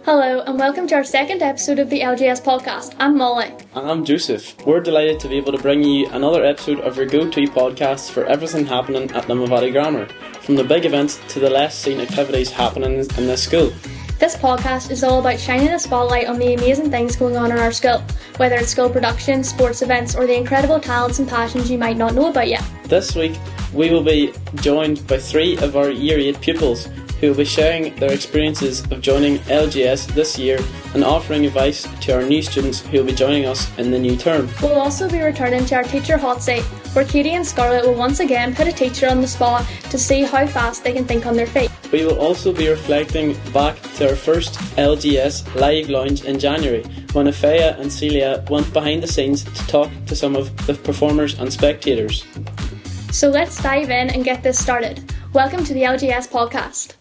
Hello and welcome to our second episode of the LGS Podcast. I'm Molly. And I'm Joseph. We're delighted to be able to bring you another episode of your go-to podcast for everything happening at Limavady Grammar, from the big events to the less seen activities happening in this school. This podcast is all about shining a spotlight on the amazing things going on in our school, whether it's school production, sports events, or the incredible talents and passions you might not know about yet. This week, we will be joined by 3 of our Year 8 pupils who will be sharing their experiences of joining LGS this year and offering advice to our new students who will be joining us in the new term. We'll also be returning to our teacher hot seat, where Katie and Scarlett will once again put a teacher on the spot to see how fast they can think on their feet. We will also be reflecting back to our first LGS Live Lounge in January, when Afea and Celia went behind the scenes to talk to some of the performers and spectators. So let's dive in and get this started. Welcome to the LGS Podcast.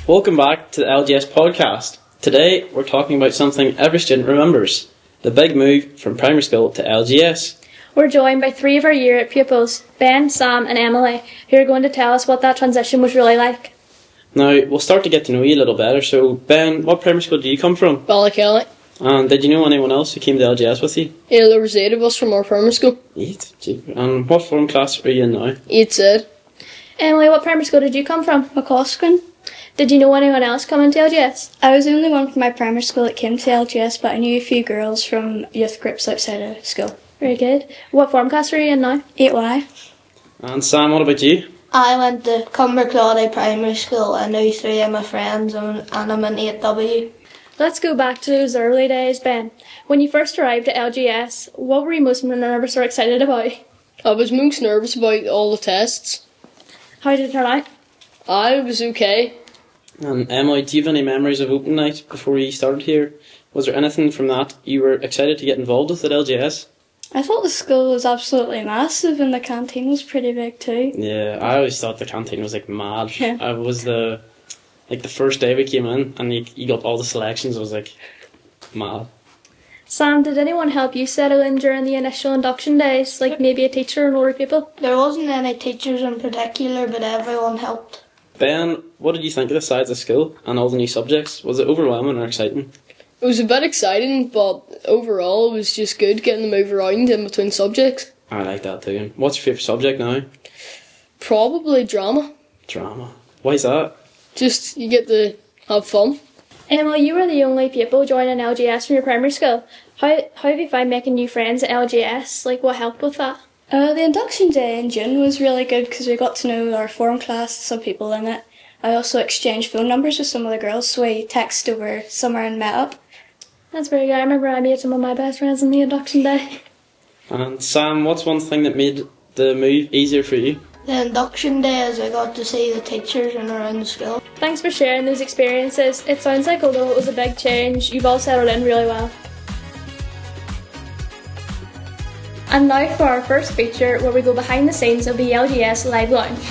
Welcome back to the LGS Podcast. Today we're talking about something every student remembers, the big move from primary school to LGS. We're joined by 3 of our Year 8 pupils, Ben, Sam and Emily, who are going to tell us what that transition was really like. Now, we'll start to get to know you a little better. So, Ben, what primary school do you come from? Ballykelly. And did you know anyone else who came to LGS with you? Yeah, there was 8 of us from our primary school. 8? And what form class are you in now? 8 said. Emily, what primary school did you come from? McCoskran. Did you know anyone else coming to LGS? I was the only one from my primary school that came to LGS, but I knew a few girls from youth groups outside of school. Very good. What form class are you in now? 8Y. And Sam, what about you? I went to Cumberclawley Primary School. I knew 3 of my friends and I'm in 8W. Let's go back to those early days, Ben. When you first arrived at LGS, what were you most nervous or excited about? I was most nervous about all the tests. How did it turn out? I was okay. And Emily, do you have any memories of open night before you started here? Was there anything from that you were excited to get involved with at LGS? I thought the school was absolutely massive and the canteen was pretty big too. Yeah, I always thought the canteen was like mad. Yeah. I was the first day we came in and you got all the selections. I was like, mad. Sam, did anyone help you settle in during the initial induction days? Like maybe a teacher and older people? There wasn't any teachers in particular, but everyone helped. Ben, what did you think of the size of school and all the new subjects? Was it overwhelming or exciting? It was a bit exciting, but overall it was just good getting to move around in between subjects. I like that too. What's your favourite subject now? Probably drama. Drama. Why is that? Just, you get to have fun. Emily, you were the only pupil joining LGS from your primary school. How have you found making new friends at LGS? Like, what helped with that? The induction day in June was really good because we got to know our form class, some people in it. I also exchanged phone numbers with some of the girls, so we texted over summer and met up. That's very good. I remember I made some of my best friends on the induction day. And Sam, what's one thing that made the move easier for you? The induction day is I got to see the teachers and around the school. Thanks for sharing those experiences. It sounds like although it was a big change, you've all settled in really well. And now for our first feature where we go behind the scenes of the LGS Live Lounge.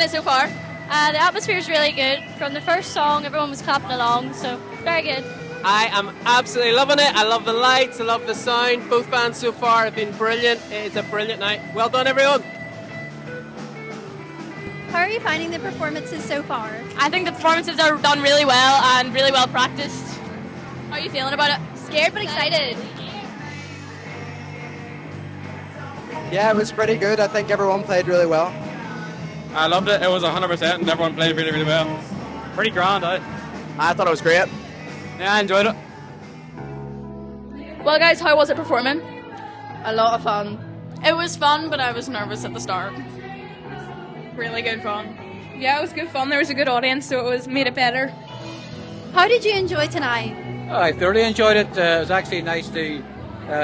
So far, the atmosphere is really good. From the first song, everyone was clapping along, so very good. I am absolutely loving it. I love the lights, I love the sound. Both bands so far have been brilliant. It's a brilliant night. Well done, everyone. How are you finding the performances so far? I think the performances are done really well and really well practiced. How are you feeling about it? Scared but excited. Yeah, it was pretty good. I think everyone played really well. I loved it. It was 100% and everyone played really, really well. Pretty grand, I thought it was great. Yeah, I enjoyed it. Well guys, how was it performing? A lot of fun. It was fun, but I was nervous at the start. Really good fun. Yeah, it was good fun. There was a good audience, so it made it better. How did you enjoy tonight? I thoroughly enjoyed it. It was actually nice to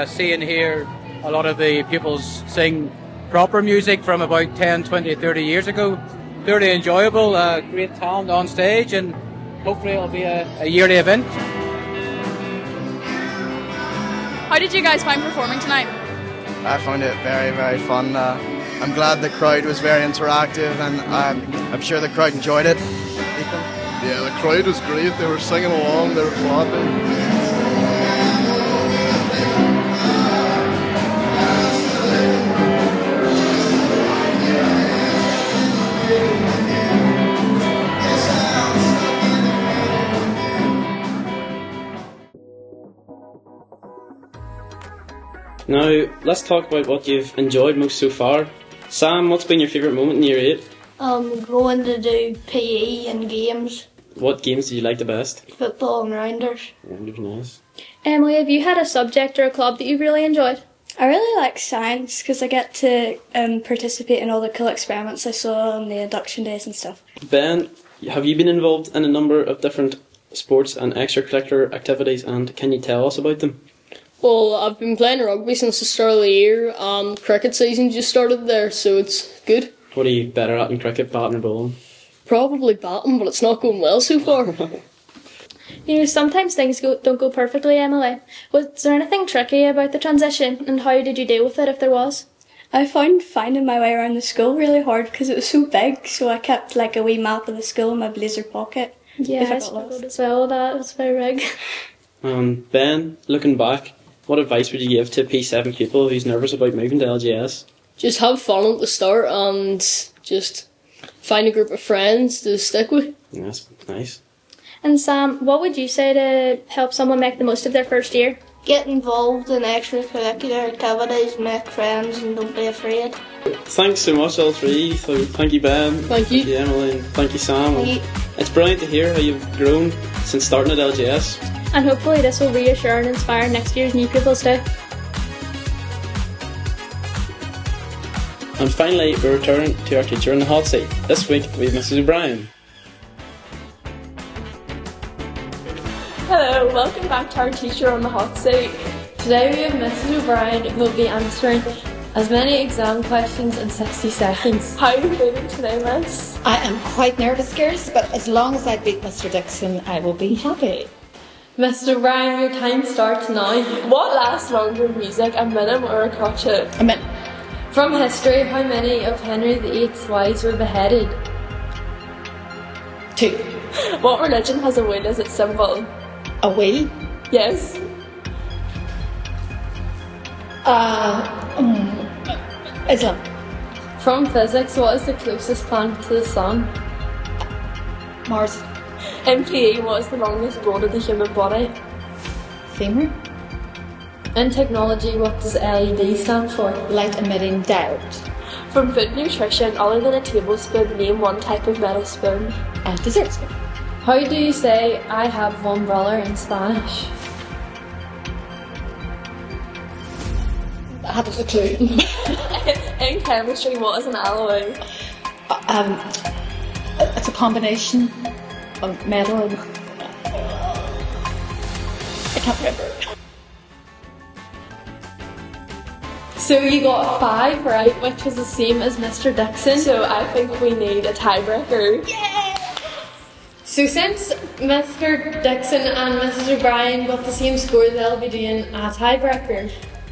see and hear a lot of the pupils sing proper music from about 10, 20, 30 years ago. Very enjoyable, great talent on stage, and hopefully it'll be a yearly event. How did you guys find performing tonight? I found it very, very fun. I'm glad the crowd was very interactive, and I'm sure the crowd enjoyed it. Yeah, the crowd was great. They were singing along, they were clapping. Now, let's talk about what you've enjoyed most so far. Sam, what's been your favourite moment in Year 8? Going to do PE and games. What games did you like the best? Football and rounders. Rounders, nice. Emily, have you had a subject or a club that you've really enjoyed? I really like science because I get to participate in all the cool experiments I saw on the induction days and stuff. Ben, have you been involved in a number of different sports and extracurricular activities, and can you tell us about them? Well, I've been playing rugby since the start of the year, and cricket season just started there, so it's good. What are you better at in cricket, batting or bowling? Probably batting, but it's not going well so far. You know, sometimes things don't go perfectly, Emily. Was there anything tricky about the transition, and how did you deal with it if there was? I found finding my way around the school really hard because it was so big, so I kept like a wee map of the school in my blazer pocket. Yeah, I struggled as well with that. It was very big. Ben, looking back, what advice would you give to a P7 pupil who's nervous about moving to LGS? Just have fun at the start and just find a group of friends to stick with. Yes, nice. And Sam, what would you say to help someone make the most of their first year? Get involved in extracurricular activities, make friends, and don't be afraid. Thanks so much, all three. So, thank you, Ben. Thank you. Thank you, Emily. And thank you, Sam. Thank you. It's brilliant to hear how you've grown since starting at LGS. And hopefully this will reassure and inspire next year's new pupils too. And finally, we return to our teacher in the hot seat. This week, we have Mrs. O'Brien. Hello, welcome back to our teacher on the hot seat. Today we have Mrs. O'Brien who will be answering as many exam questions in 60 seconds. How are you feeling today, miss? I am quite nervous, girls, but as long as I beat Mr. Dixon, I will be happy. Mr. O'Brien, your time starts now. What lasts longer, music, a minute or a crotchet? A minute. From history, how many of Henry VIII's wives were beheaded? 2. What religion has a wheel as its symbol? A wheel? Yes. Islam. From physics, what is the closest planet to the sun? Mars. In PE, what is the longest bone of the human body? Femur. In technology, what does LED stand for? Light emitting diode. From food nutrition, other than a tablespoon, name one type of metal spoon. A dessert spoon. How do you say I have one brother in Spanish? I haven't a clue. In chemistry, what is an alloy? It's a combination of metal and... I can't remember. So you got 5 right, which was the same as Mr. Dixon. So I think we need a tiebreaker. Yeah! So since Mr. Dixon and Mrs. O'Brien got the same score, they'll be doing a tiebreaker.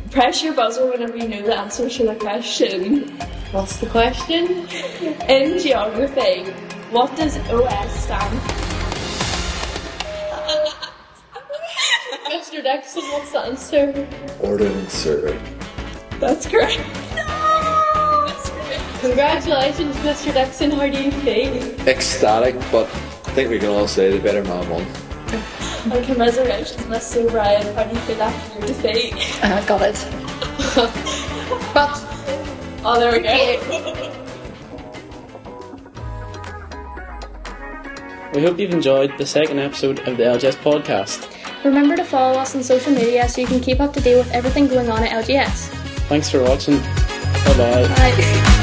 Press your buzzer whenever you know the answer to the question. What's the question? In geography, what does OS stand for? Mr. Dixon, what's the answer? Ordnance Survey. That's correct. No! That's correct. Congratulations, Mr. Dixon. How do you feel? Ecstatic, but I think we can all say the better man won. And commiserations, Miss O'Brien. How do you feel after your defeat? I got it. But, oh, there we go. We hope you've enjoyed the second episode of the LGS Podcast. Remember to follow us on social media so you can keep up to date with everything going on at LGS. Thanks for watching. Bye-bye. Bye.